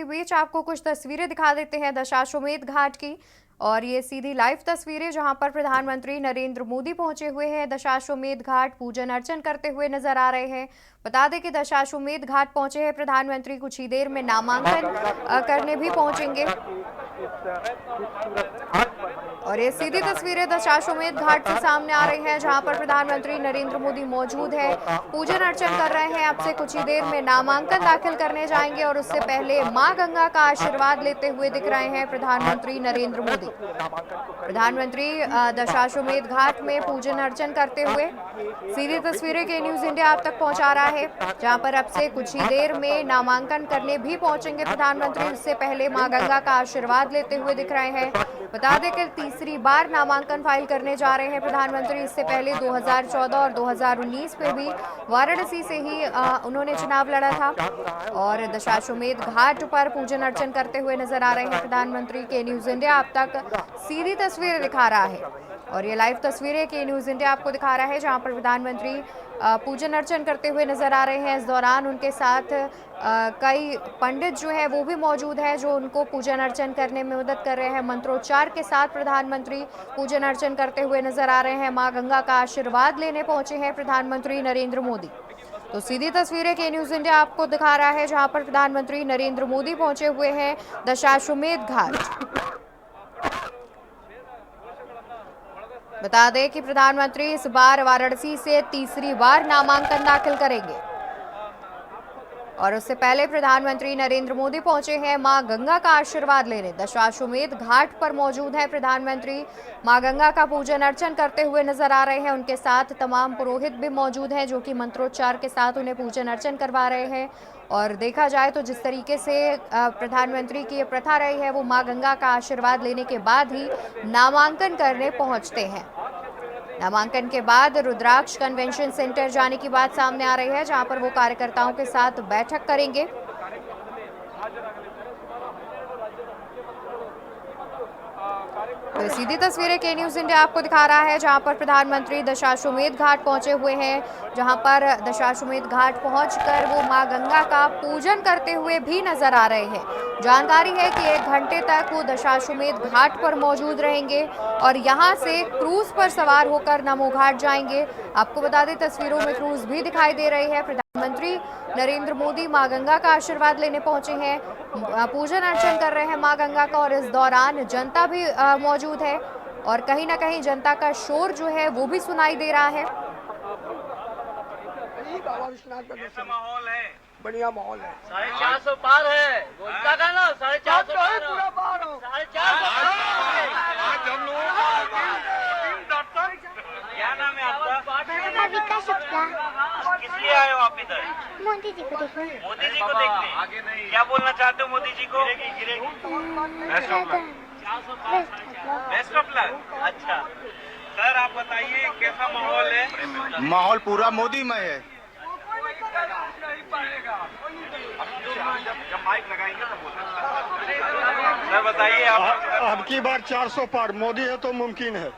बीच आपको कुछ तस्वीरें दिखा देते हैं दशाश्वमेध घाट की। और ये सीधी लाइव तस्वीरें जहां पर प्रधानमंत्री नरेंद्र मोदी पहुंचे हुए हैं दशाश्वमेध घाट, पूजन अर्चन करते हुए नजर आ रहे हैं। बता दें कि दशाश्वमेध घाट पहुंचे हैं प्रधानमंत्री, कुछ ही देर में नामांकन करने भी पहुंचेंगे। और ये सीधी तस्वीरें दशाश्वमेध घाट से सामने आ रही हैं जहां पर प्रधानमंत्री नरेंद्र मोदी मौजूद है, पूजन अर्चन कर रहे हैं। अब से कुछ ही देर में नामांकन दाखिल करने जाएंगे और उससे पहले मां गंगा का आशीर्वाद लेते हुए दिख रहे हैं प्रधानमंत्री नरेंद्र मोदी। प्रधानमंत्री दशाश्वमेध घाट में पूजन अर्चन करते हुए सीधी तस्वीरें के न्यूज इंडिया आप तक पहुंचा रहा है, जहां पर अब से कुछ ही देर में नामांकन करने भी पहुंचेंगे प्रधानमंत्री। इससे पहले मां गंगा का आशीर्वाद लेते हुए दिख रहे हैं। बता दें कि तीसरी बार नामांकन फाइल करने जा रहे हैं प्रधानमंत्री। इससे पहले 2014 और 2019 में भी वाराणसी से ही उन्होंने चुनाव लड़ा था। और दशाश्वमेध घाट पर पूजन अर्चन करते हुए नजर आ रहे हैं प्रधानमंत्री। के न्यूज इंडिया आप तक सीधी तस्वीरें दिखा रहा है और ये लाइव तस्वीरें के न्यूज इंडिया आपको दिखा रहा है जहां पर प्रधानमंत्री पूजन अर्चन करते हुए नजर आ रहे हैं। इस दौरान उनके साथ कई पंडित जो है वो भी मौजूद है जो उनको पूजन अर्चन करने में मदद कर रहे हैं। मंत्रोच्चार के साथ प्रधानमंत्री पूजन अर्चन करते हुए नजर आ रहे हैं। मां गंगा का आशीर्वाद लेने पहुंचे हैं प्रधानमंत्री नरेंद्र मोदी। तो सीधी तस्वीरें के न्यूज इंडिया आपको दिखा रहा है जहां पर प्रधानमंत्री नरेंद्र मोदी पहुंचे हुए हैं दशाश्वमेध घाट। बता दें कि प्रधानमंत्री इस बार वाराणसी से तीसरी बार नामांकन दाखिल करेंगे और उससे पहले प्रधानमंत्री नरेंद्र मोदी पहुंचे हैं मां गंगा का आशीर्वाद लेने। दशाश्वमेध घाट पर मौजूद है प्रधानमंत्री, मां गंगा का पूजन अर्चन करते हुए नजर आ रहे हैं। उनके साथ तमाम पुरोहित भी मौजूद हैं जो कि मंत्रोच्चार के साथ उन्हें पूजन अर्चन करवा रहे हैं। और देखा जाए तो जिस तरीके से प्रधानमंत्री की ये प्रथा रही है वो मां गंगा का आशीर्वाद लेने के बाद ही नामांकन करने पहुंचते हैं। नामांकन के बाद रुद्राक्ष कन्वेंशन सेंटर जाने की बात सामने आ रही है जहां पर वो कार्यकर्ताओं के साथ बैठक करेंगे। तो सीधी तस्वीरें के न्यूज इंडिया आपको दिखा रहा है जहां पर प्रधानमंत्री दशाश्वमेध घाट पहुंचे हुए हैं, जहां पर दशाश्वमेध घाट पहुंचकर वो मां गंगा का पूजन करते हुए भी नजर आ रहे हैं। जानकारी है कि 1 घंटे तक वो दशाश्वमेध घाट पर मौजूद रहेंगे और यहां से क्रूज पर सवार होकर नमो घाट जाएंगे। आपको बता दें तस्वीरों में क्रूज भी दिखाई दे रही है। प्रधानमंत्री नरेंद्र मोदी मां गंगा का आशीर्वाद लेने पहुंचे हैं, पूजन अर्चन कर रहे हैं मां गंगा का। और इस दौरान जनता भी मौजूद है और कहीं ना कहीं जनता का शोर जो है वो भी सुनाई दे रहा है। कैसा माहौल है? बढ़िया माहौल है। 450 पार है, बोलता का ना 450 पार हो। 450 क्या नाम है आपका? विकास शुक्ला। किस लिए आए हो आप इधर? मोदी जी को देखने। मोदी जी को देखने। आगे नहीं। क्या बोलना चाहते हो मोदी जी को? Best of luck. अच्छा सर, आप बताइए कैसा माहौल है? माहौल पूरा मोदीमय है। जब माइक लगाएंगे तब बोलना। सर बताइए आप। अब की बार 400 पार मोदी है तो मुमकिन है जी।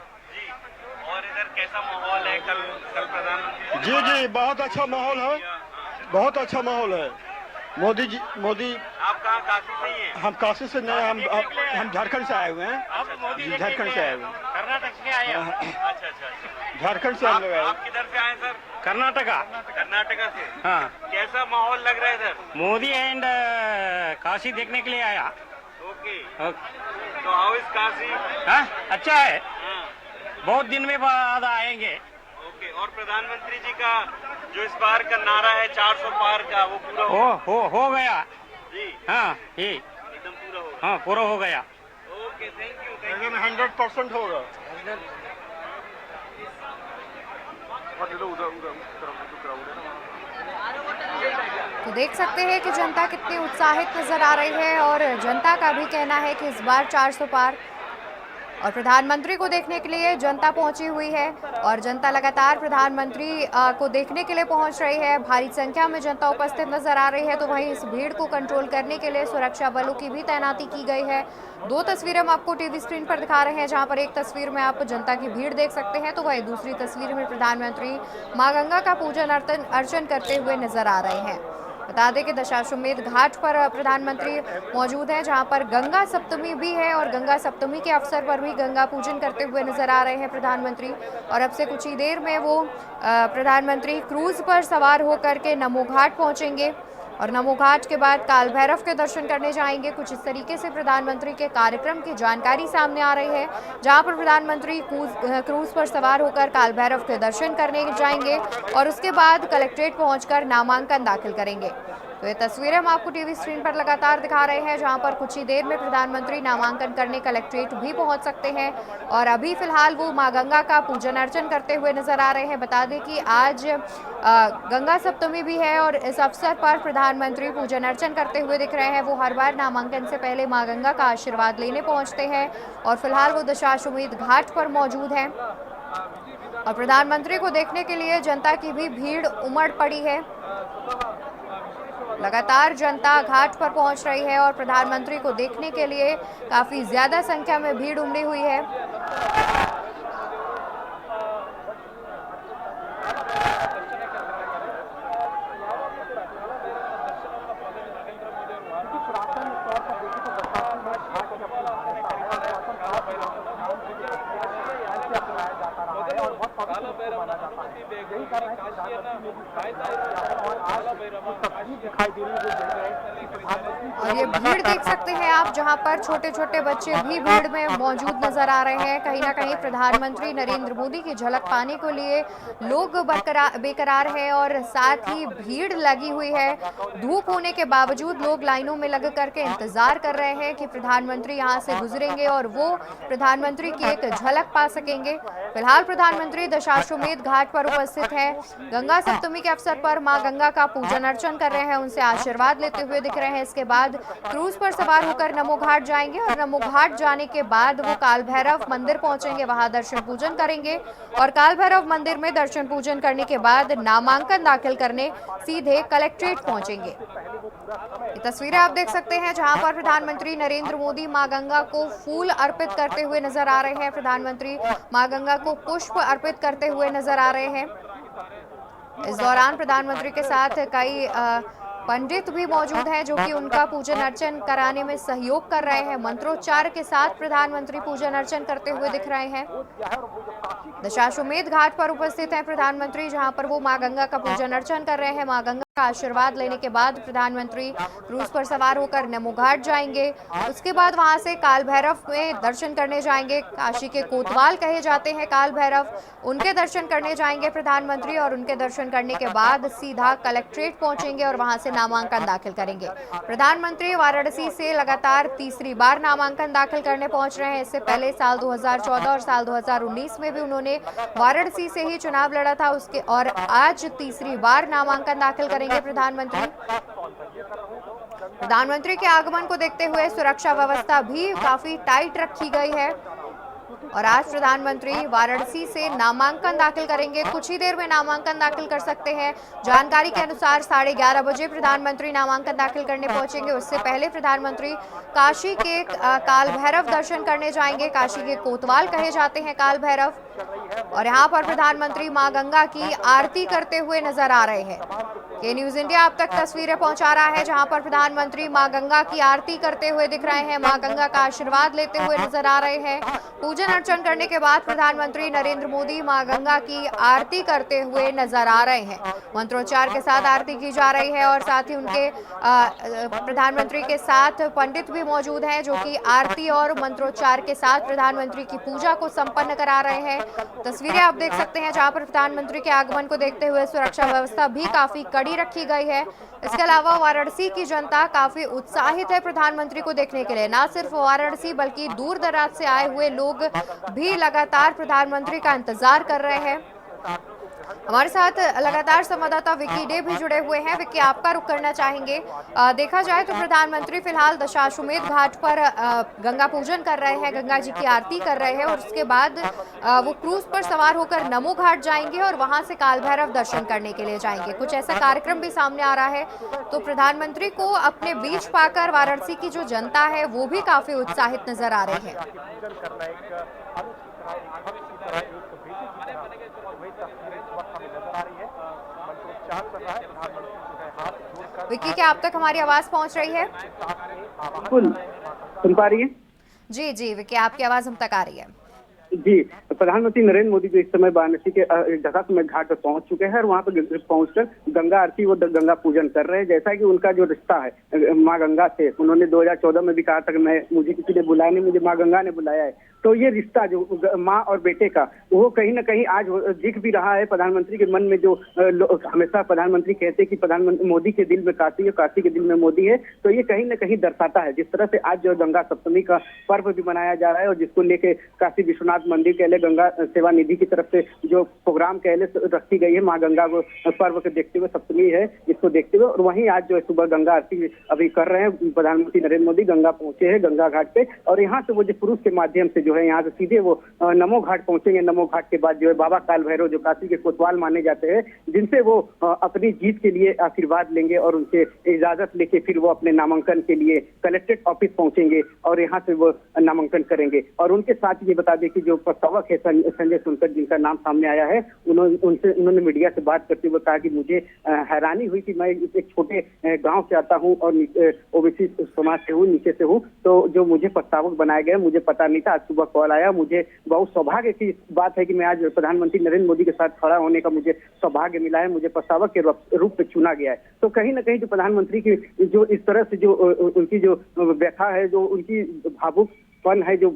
और इधर कैसा माहौल है? कल प्रधानमंत्री जी बहुत अच्छा माहौल है, बहुत अच्छा माहौल है। मोदी आप कहाँ काशी से ही हैं? हम काशी से नहीं, हम झारखंड से आए हुए हैं। झारखंड से आए हुए हैं। कर्नाटक से आए हैं? अच्छा। झारखंड से हम लोग आए। आप किधर से आए सर? कर्नाटका। कर्नाटका से। हाँ, कैसा माहौल लग रहा है इधर? मोदी एंड काशी देखने के लिए आया। ओके। ओके। तो हाउ इज काशी? हाँ, अच्छा है, हाँ। बहुत दिन में बाद आएंगे। ओके। और प्रधानमंत्री जी का जो इस बार का नारा है 400 पार का, वो पूरा हो गया जी? हाँ, ये एकदम पूरा होगा। हाँ, पूरा हो गया। Okay, thank you. 100% होगा। तो देख सकते हैं कि जनता कितनी उत्साहित नजर आ रही है और जनता का भी कहना है कि इस बार 400 पार। और प्रधानमंत्री को देखने के लिए जनता पहुंची हुई है और जनता लगातार प्रधानमंत्री को देखने के लिए पहुंच रही है। भारी संख्या में जनता उपस्थित नजर आ रही है। तो वहीं इस भीड़ को कंट्रोल करने के लिए सुरक्षा बलों की भी तैनाती की गई है। 2 तस्वीरें हम आपको टीवी स्क्रीन पर दिखा रहे हैं जहां पर एक तस्वीर में आप जनता की भीड़ देख सकते हैं तो वहीं दूसरी तस्वीर में प्रधानमंत्री मां गंगा का पूजन अर्चन करते हुए नजर आ रहे हैं। बता दें कि दशाश्वमेध घाट पर प्रधानमंत्री मौजूद हैं, जहां पर गंगा सप्तमी भी है और गंगा सप्तमी के अवसर पर भी गंगा पूजन करते हुए नजर आ रहे हैं प्रधानमंत्री। और अब से कुछ ही देर में वो प्रधानमंत्री क्रूज पर सवार होकर के नमो घाट पहुंचेंगे और नमो घाट के बाद काल भैरव के दर्शन करने जाएंगे। कुछ इस तरीके से प्रधानमंत्री के कार्यक्रम की जानकारी सामने आ रही है, जहां पर प्रधानमंत्री क्रूज पर सवार होकर काल भैरव के दर्शन करने जाएंगे और उसके बाद कलेक्ट्रेट पहुंचकर नामांकन दाखिल करेंगे। तो ये तस्वीरें हम आपको टीवी स्क्रीन पर लगातार दिखा रहे हैं, जहां पर कुछ ही देर में प्रधानमंत्री नामांकन करने कलेक्ट्रेट भी पहुंच सकते हैं और अभी फिलहाल वो मां गंगा का पूजन अर्चन करते हुए नजर आ रहे हैं। बता दें कि आज गंगा सप्तमी भी है और इस अवसर पर प्रधानमंत्री पूजन अर्चन करते हुए दिख रहे हैं। वो हर बार नामांकन से पहले मां गंगा का आशीर्वाद लेने पहुंचते हैं और फिलहाल वो दशाश्वमेध घाट पर मौजूद हैं और प्रधानमंत्री को देखने के लिए जनता की भी भीड़ उमड़ पड़ी है। लगातार जनता घाट पर पहुंच रही है और प्रधानमंत्री को देखने के लिए काफी ज्यादा संख्या में भीड़ उमड़ी हुई है। और ये भीड़ देख सकते हैं आप, जहां पर छोटे छोटे बच्चे भी भीड़ में मौजूद नजर आ रहे हैं। कहीं ना कहीं प्रधानमंत्री नरेंद्र मोदी की झलक पाने के लिए लोग बेकरार हैं और साथ ही भीड़ लगी हुई है। धूप होने के बावजूद लोग लाइनों में लग करके इंतजार कर रहे हैं कि प्रधानमंत्री यहां से गुजरेंगे और वो प्रधानमंत्री की एक झलक पा सकेंगे। फिलहाल प्रधानमंत्री दशाश्वमेध घाट पर उपस्थित है। गंगा सप्तमी के अवसर पर मां गंगा का पूजन अर्चन कर रहे हैं, उनसे आशीर्वाद लेते हुए दिख रहे हैं। इसके बाद क्रूज पर सवार होकर नमो घाट जाएंगे और नमो घाट जाने के बाद वो काल भैरव मंदिर पहुंचेंगे, वहां दर्शन पूजन करेंगे और काल भैरव मंदिर में दर्शन पूजन करने के बाद नामांकन दाखिल करने सीधे कलेक्ट्रेट पहुंचेंगे। ये तस्वीरें आप देख सकते हैं, जहां पर प्रधानमंत्री नरेंद्र मोदी मां गंगा को फूल अर्पित करते हुए नजर आ रहे हैं। प्रधानमंत्री मां गंगा को पुष्प अर्पित करते हुए नजर आ रहे हैं। इस दौरान प्रधानमंत्री के साथ कई पंडित भी मौजूद हैं, जो कि उनका पूजन अर्चन कराने में सहयोग कर रहे हैं। मंत्रोच्चार के साथ प्रधानमंत्री पूजन अर्चन करते हुए दिख रहे हैं। दशाश्वमेध घाट पर उपस्थित हैं प्रधानमंत्री, जहां पर वो मां गंगा का पूजन अर्चन कर रहे हैं। मां गंगा का आशीर्वाद लेने के बाद प्रधानमंत्री क्रूज पर सवार होकर नमो घाट जाएंगे। उसके बाद वहां से काल भैरव में दर्शन करने जाएंगे। काशी के कोतवाल कहे जाते हैं काल भैरव, उनके दर्शन करने जाएंगे प्रधानमंत्री और उनके दर्शन करने के बाद सीधा कलेक्ट्रेट पहुंचेंगे और वहां से नामांकन दाखिल करेंगे। प्रधानमंत्री वाराणसी से लगातार तीसरी बार नामांकन दाखिल करने पहुंच रहे हैं। इससे पहले साल 2014 और साल 2019 में भी उन्होंने वाराणसी से ही चुनाव लड़ा था उसके, और आज तीसरी बार नामांकन दाखिल करेंगे प्रधानमंत्री के आगमन को देखते हुए सुरक्षा व्यवस्था भी काफी टाइट रखी गई है और आज प्रधानमंत्री वाराणसी से नामांकन दाखिल करेंगे। कुछ ही देर में नामांकन दाखिल कर सकते हैं। जानकारी के अनुसार 11:30 बजे प्रधानमंत्री नामांकन दाखिल करने पहुंचेंगे। उससे पहले प्रधानमंत्री काशी के काल भैरव दर्शन करने जाएंगे। काशी के कोतवाल कहे जाते हैं काल भैरव, और यहाँ पर प्रधानमंत्री मां गंगा की आरती करते हुए नजर आ रहे हैं। के न्यूज इंडिया आप तक तस्वीरें पहुंचा रहा है, जहां पर प्रधानमंत्री मां गंगा की आरती करते हुए दिख रहे हैं। मां गंगा का आशीर्वाद लेते हुए नजर आ रहे हैं। पूजन अर्चन करने के बाद प्रधानमंत्री नरेंद्र मोदी मां गंगा की आरती करते हुए नजर आ रहे हैं। मंत्रोच्चार के साथ आरती की जा रही है और साथ ही उनके प्रधानमंत्री के साथ पंडित भी मौजूद हैं, जो कि आरती और मंत्रोच्चार के साथ प्रधानमंत्री की पूजा को संपन्न करा रहे हैं। तस्वीरें आप देख सकते हैं, जहां पर प्रधानमंत्री के आगमन को देखते हुए सुरक्षा व्यवस्था भी काफी कड़ी रखी गई है। इसके अलावा वाराणसी की जनता काफी उत्साहित है प्रधानमंत्री को देखने के लिए। न सिर्फ वाराणसी बल्कि दूर दराज से आए हुए लोग भी लगातार प्रधानमंत्री का इंतजार कर रहे हैं। हमारे साथ लगातार संवाददाता विक्की डे भी जुड़े हुए हैं। विक्की, आपका रुख करना चाहेंगे। देखा जाए तो प्रधानमंत्री फिलहाल दशाश्वमेध घाट पर गंगा पूजन कर रहे हैं, गंगा जी की आरती कर रहे हैं और उसके बाद वो क्रूज पर सवार होकर नमो घाट जाएंगे और वहां से काल भैरव दर्शन करने के लिए जाएंगे। कुछ ऐसा कार्यक्रम भी सामने आ रहा है, तो प्रधानमंत्री को अपने बीच पाकर वाराणसी की जो जनता है वो भी काफी उत्साहित नजर आ रही है। वही तस्वीरें इस वक्त हमें नजर आ रही है। मंत्रोच्चार कर रहा है प्रधानमंत्री, जो है हाथ जोड़कर विक्की, क्या आप तक हमारी आवाज पहुंच रही है? बिल्कुल सुन पा रही है? जी जी विक्की, आपकी आवाज हम तक आ रही है। जी, प्रधानमंत्री नरेंद्र मोदी जो इस समय वाराणसी के जगत घाट पर पहुंच चुके हैं और वहां पर पहुंचकर गंगा आरती व गंगा पूजन कर रहे हैं। जैसा कि उनका जो रिश्ता है माँ गंगा से, उन्होंने 2014 में भी कहा था कि मुझे किसी ने बुलाया नहीं, मुझे माँ गंगा ने बुलाया है। तो ये रिश्ता जो माँ और बेटे का, वो कहीं ना कहीं आज दिख भी रहा है प्रधानमंत्री के मन में। जो हमेशा प्रधानमंत्री कहते हैं कि प्रधानमंत्री मोदी के दिल में काशी है, काशी के दिल में मोदी है, तो ये कहीं ना कहीं दर्शाता है। जिस तरह से आज जो गंगा सप्तमी का पर्व भी मनाया जा रहा है और जिसको लेके काशी विश्वनाथ मंदिर के लिए गंगा सेवा निधि की तरफ से जो प्रोग्राम के लिए रखी गई है, माँ गंगा को पर्व के देखते हुए, सप्तमी है इसको देखते हुए, और वहीं आज जो सुबह गंगा आरती अभी कर रहे हैं प्रधानमंत्री नरेंद्र मोदी। गंगा पहुंचे हैं गंगा घाट पे, और यहाँ से वो जो क्रूज के माध्यम से जो है यहाँ से सीधे वो नमो घाट पहुंचेंगे। नमो घाट के बाद जो है बाबा काल भैरव, जो काशी के कोतवाल माने जाते हैं, जिनसे वो अपनी जीत के लिए आशीर्वाद लेंगे और उनसे इजाजत लेके फिर वो अपने नामांकन के लिए कलेक्ट्रेट ऑफिस पहुंचेंगे और यहाँ से वो नामांकन करेंगे। और उनके साथ ये बता दें कि जो प्रस्तावक है संजय सुनकर, जिनका नाम सामने आया है, उन्होंने मीडिया से बात करते हुए कहा कि मुझे हैरानी हुई कि मैं एक छोटे गांव से आता हूं और ओबीसी समाज से हूं, नीचे से हूं, तो जो मुझे प्रस्तावक बनाया गया मुझे पता नहीं था। आज सुबह कॉल आया, मुझे बहुत सौभाग्य की बात है कि मैं आज प्रधानमंत्री नरेंद्र मोदी के साथ खड़ा होने का मुझे सौभाग्य मिला है, मुझे प्रस्तावक के रूप में चुना गया है। तो कहीं ना कहीं जो प्रधानमंत्री की जो इस तरह से जो उनकी जो व्यथा है, जो उनकी भावुकपन है, जो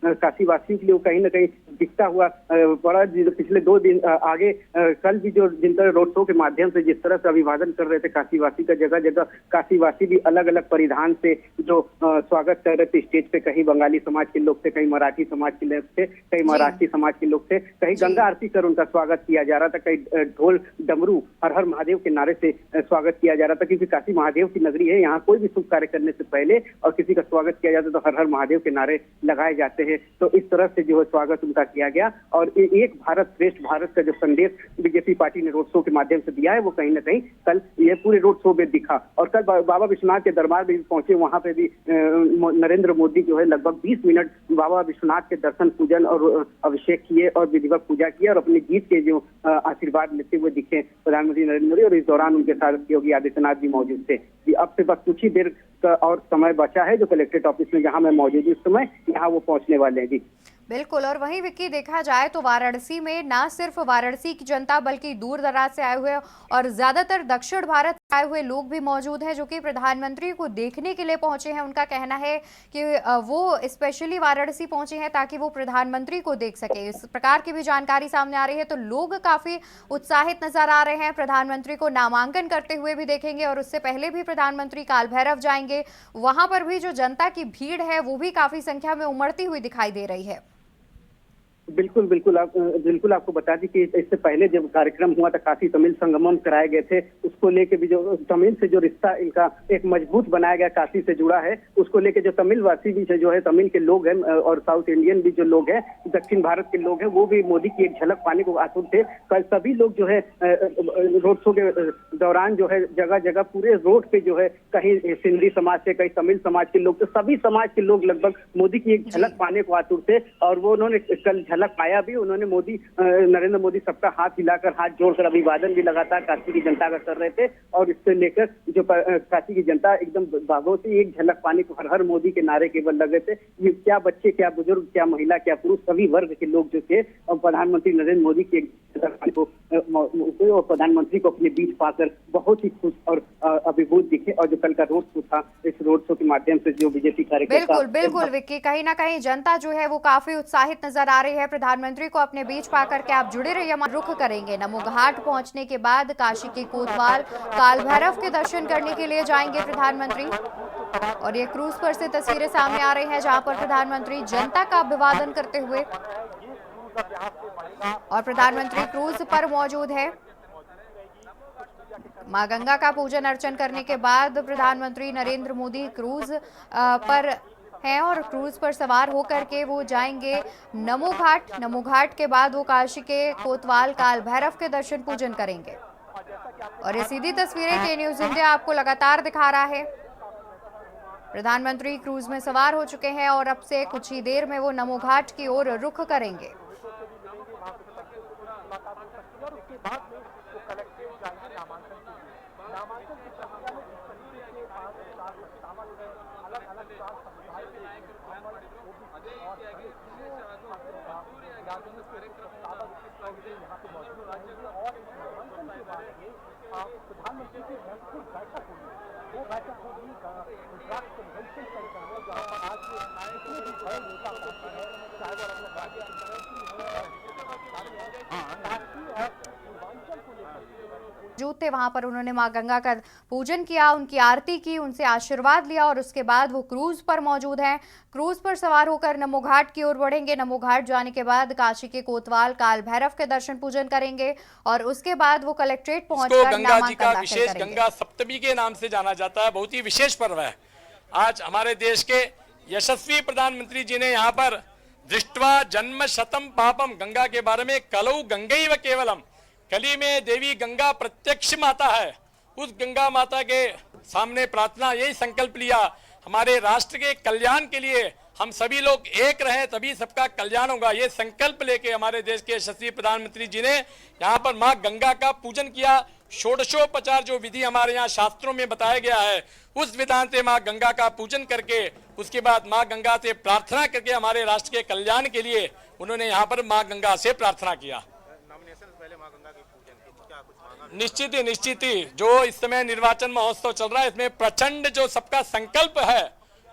काशी वासियों के लिए कहीं ना कहीं दिखता हुआ बड़ा, पिछले 2 दिन आगे कल भी जो जिन तरह रोड शो के माध्यम से जिस तरह से अभिवादन कर रहे थे काशीवासी का, जगह जगह काशीवासी भी अलग अलग परिधान से जो स्वागत कर रहे थे स्टेज पे। कहीं बंगाली समाज के लोग थे, कहीं मराठी समाज के लोग थे, कहीं महाराष्ट्री समाज के लोग थे, कहीं गंगा आरती कर उनका स्वागत किया जा रहा था, कहीं ढोल डमरू हर हर महादेव के नारे से स्वागत किया जा रहा था। क्योंकि काशी महादेव की नगरी है, यहाँ कोई भी शुभ कार्य करने से पहले और किसी का स्वागत किया जाता है तो हर हर महादेव के नारे लगाए जाते हैं। तो इस तरह से जो है स्वागत उनका किया गया, और एक भारत श्रेष्ठ भारत का जो संदेश बीजेपी पार्टी ने रोड शो के माध्यम से दिया है, वो कहीं ना कहीं कल ये पूरे रोड शो में दिखा। और कल बाबा विश्वनाथ के दरबार में भी पहुंचे, वहां पे भी नरेंद्र मोदी जो है लगभग 20 मिनट बाबा विश्वनाथ के दर्शन, पूजन और अभिषेक किए और विधिवत पूजा किए और अपनी जीत के जो आशीर्वाद लेते हुए दिखे प्रधानमंत्री नरेंद्र मोदी। और इस दौरान उनके साथ योगी आदित्यनाथ भी मौजूद थे। अब से बस कुछ ही देर का और समय बचा है, जो कलेक्ट्रेट ऑफिस में जहां मैं मौजूद हूं इस समय, यहाँ वो पहुंचने वाले हैं। जी बिल्कुल। और वहीं विक्की, देखा जाए तो वाराणसी में ना सिर्फ वाराणसी की जनता बल्कि दूर दराज से आए हुए और ज्यादातर दक्षिण भारत से आए हुए लोग भी मौजूद हैं, जो कि प्रधानमंत्री को देखने के लिए पहुंचे हैं। उनका कहना है कि वो स्पेशली वाराणसी पहुंचे हैं ताकि वो प्रधानमंत्री को देख सके। इस प्रकार की भी जानकारी सामने आ रही है। तो लोग काफी उत्साहित नजर आ रहे हैं। प्रधानमंत्री को नामांकन करते हुए भी देखेंगे और उससे पहले भी प्रधानमंत्री काल भैरव जाएंगे। वहां पर भी जो जनता की भीड़ है वो भी काफी संख्या में उमड़ती हुई दिखाई दे रही है। बिल्कुल आपको बता दी कि इससे पहले जब कार्यक्रम हुआ था, काशी तमिल संगमम कराए गए थे, उसको लेके भी जो तमिल से जो रिश्ता इनका एक मजबूत बनाया गया, काशी से जुड़ा है, उसको लेके जो तमिल वासी भी जो है, तमिल के लोग हैं और साउथ इंडियन भी जो लोग हैं, दक्षिण भारत के लोग हैं, वो भी मोदी की एक झलक पाने को आतुर थे। कल सभी लोग जो है रोड शो के दौरान जो है जगह जगह पूरे रोड पे जो है, कहीं सिंधी समाज से, कहीं तमिल समाज के लोग, तो सभी समाज के लोग लगभग मोदी की एक झलक पाने को आतुर थे। और वो उन्होंने कल झलक पाया भी। उन्होंने नरेंद्र मोदी सबका हाथ हिलाकर, हाथ जोड़कर अभिवादन भी लगातार काशी की जनता का कर रहे थे। और इससे लेकर जो काशी की जनता एकदम बागों से एक झलक पाने को हर हर मोदी के नारे केवल लगे थे। ये क्या बच्चे, क्या बुजुर्ग, क्या महिला, क्या पुरुष, सभी वर्ग के लोग जो थे और प्रधानमंत्री नरेंद्र मोदी के और प्रधानमंत्री को अपने बीच पाकर बहुत ही खुश और अभिभूत दिखे। और जो कल का रोड शो था, इस रोड शो के माध्यम से जो बीजेपी कार्यकर्ता, बिल्कुल विक्की, कहीं ना कहीं जनता जो है वो काफी उत्साहित नजर आ रही है प्रधानमंत्री को अपने बीच पाकर के। आप जुड़े रहिए, हम रुख करेंगे नमो घाट पहुंचने के बाद काशी के कोतवाल काल भैरव के दर्शन करने के लिए जाएंगे प्रधानमंत्री। और ये क्रूज पर से तस्वीरें सामने आ रही हैं जहां पर प्रधानमंत्री जनता का अभिवादन करते हुए, और प्रधानमंत्री क्रूज पर मौजूद है। मां गंगा का पूजन अर्चन करने के बाद प्रधानमंत्री नरेंद्र मोदी क्रूज पर हैं और क्रूज पर सवार होकर के वो जाएंगे नमो घाट। नमो घाट के बाद वो काशी के कोतवाल काल भैरव के दर्शन पूजन करेंगे। और ये सीधी तस्वीरें के न्यूज इंडिया आपको लगातार दिखा रहा है। प्रधानमंत्री क्रूज में सवार हो चुके हैं और अब से कुछ ही देर में वो नमो घाट की ओर रुख करेंगे। उसके बाद में वो कलेक्ट्रेट जाएंगे नामांकन के लिए। नामांकन की प्रक्रिया में मौजूद थे वहां पर उन्होंने मां गंगा का पूजन किया, उनकी आरती की, उनसे आशीर्वाद लिया और उसके बाद वो क्रूज पर मौजूद हैं। क्रूज पर सवार होकर नमो घाट की ओर बढ़ेंगे। नमो घाट जाने के बाद काशी के कोतवाल काल भैरव के दर्शन पूजन करेंगे और उसके बाद वो कलेक्ट्रेट पहुंचकर गंगा जी का नामांकन विशेष दाखिल गंगा सप्तमी के नाम से जाना जाता है। बहुत ही विशेष पर्व है। आज हमारे देश के यशस्वी प्रधानमंत्री जी ने यहाँ पर दृष्टवा जन्म शतम पापम गंगा के बारे में कलौ गंगैव केवलम, कली में देवी गंगा प्रत्यक्ष माता है। उस गंगा माता के सामने प्रार्थना, यही संकल्प लिया हमारे राष्ट्र के कल्याण के लिए हम सभी लोग एक रहें तभी सबका कल्याण होगा। ये संकल्प लेके हमारे देश के यशस्वी प्रधानमंत्री जी ने यहाँ पर माँ गंगा का पूजन किया। षोडशोपचार जो विधि हमारे यहाँ शास्त्रों में बताया गया है, उस विधान से माँ गंगा का पूजन करके उसके बाद माँ गंगा से प्रार्थना करके हमारे राष्ट्र के कल्याण के लिए उन्होंने यहाँ पर माँ गंगा से प्रार्थना किया। निश्चित ही जो इस समय निर्वाचन महोत्सव चल रहा है, इसमें प्रचंड जो सबका संकल्प है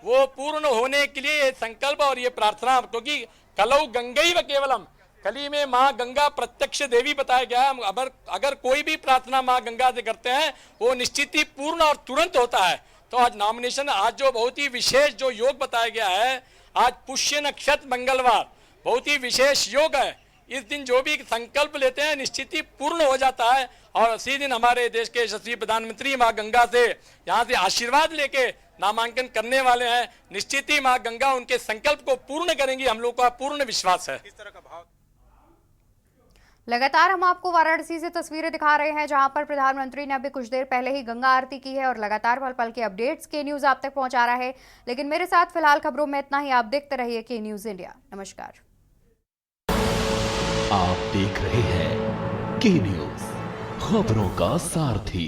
वो पूर्ण होने के लिए संकल्प और ये प्रार्थना, क्योंकि कलौ गंगैव केवलम, कली में माँ गंगा प्रत्यक्ष देवी बताया गया है। अगर कोई भी प्रार्थना माँ गंगा से करते हैं वो निश्चित ही पूर्ण और तुरंत होता है। तो आज नॉमिनेशन, आज जो बहुत ही विशेष जो योग बताया गया है, आज पुष्य नक्षत्र मंगलवार बहुत ही विशेष योग है। इस दिन जो भी संकल्प लेते हैं निश्चित ही पूर्ण हो जाता है और इसी दिन हमारे देश के यशस्वी प्रधानमंत्री माँ गंगा से यहाँ से आशीर्वाद लेके नामांकन करने वाले हैं। निश्चित ही माँ गंगा उनके संकल्प को पूर्ण करेंगी, हम लोग का पूर्ण विश्वास है। इस तरह का भाव लगातार हम आपको वाराणसी से तस्वीरें दिखा रहे हैं जहां पर प्रधानमंत्री ने अभी कुछ देर पहले ही गंगा आरती की है और लगातार पल पल के अपडेट्स के न्यूज आप तक पहुंचा रहा है। लेकिन मेरे साथ फिलहाल खबरों में इतना ही। आप देखते रहिए के न्यूज इंडिया। नमस्कार। आप देख रहे हैं के न्यूज, खबरों का सारथी।